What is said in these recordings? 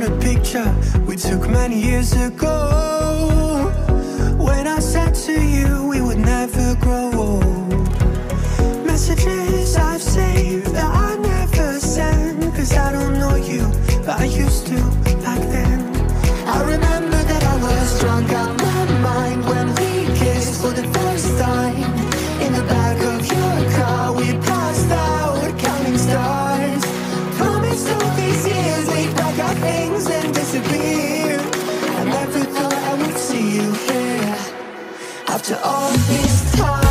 a picture we took many years ago, when I said to you we would never grow old. Messages I've saved that I never send, cause I don't know you, but I used to back then. I remember that I was drunk out my mind when we kissed for the first time. In the back of your car we passed out counting stars. Promised all these years we'd pack our things and disappear. I never thought I would see you here after all this time.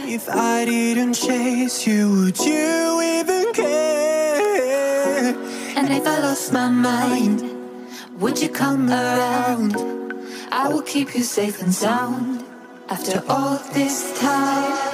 If I didn't chase you, would you even care? And if I lost my mind, would you come around? I will keep you safe and sound after all this time.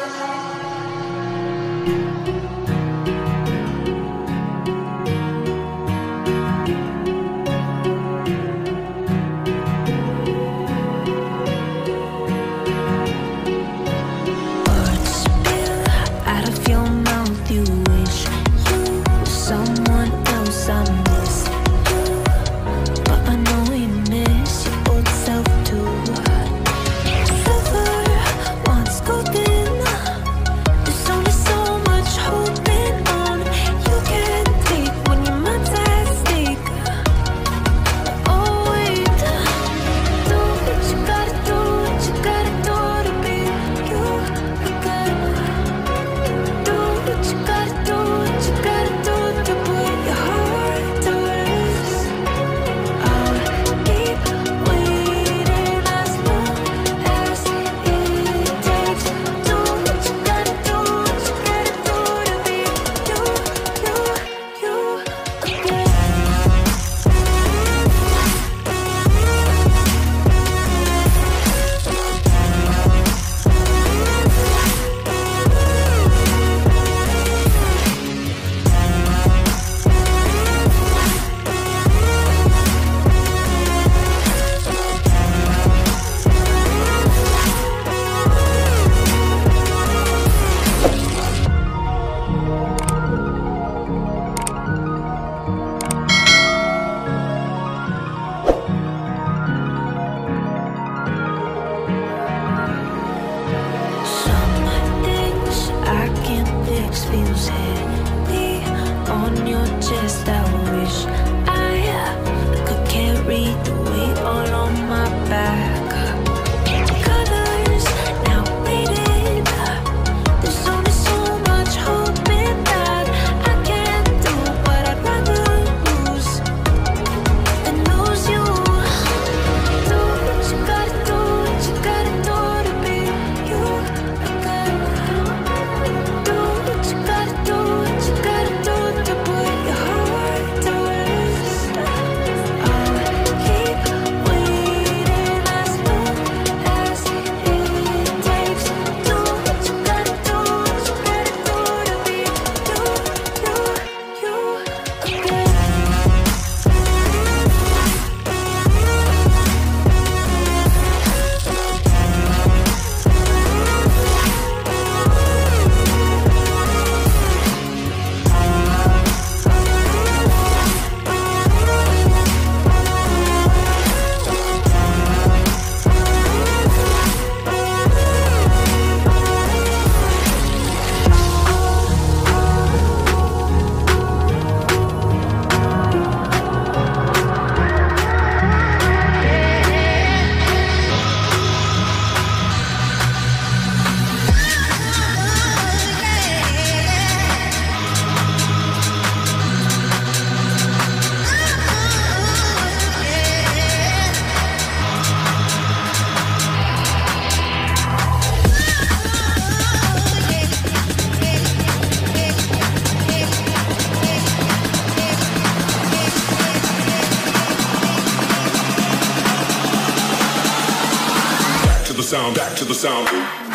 sound, back to the sound.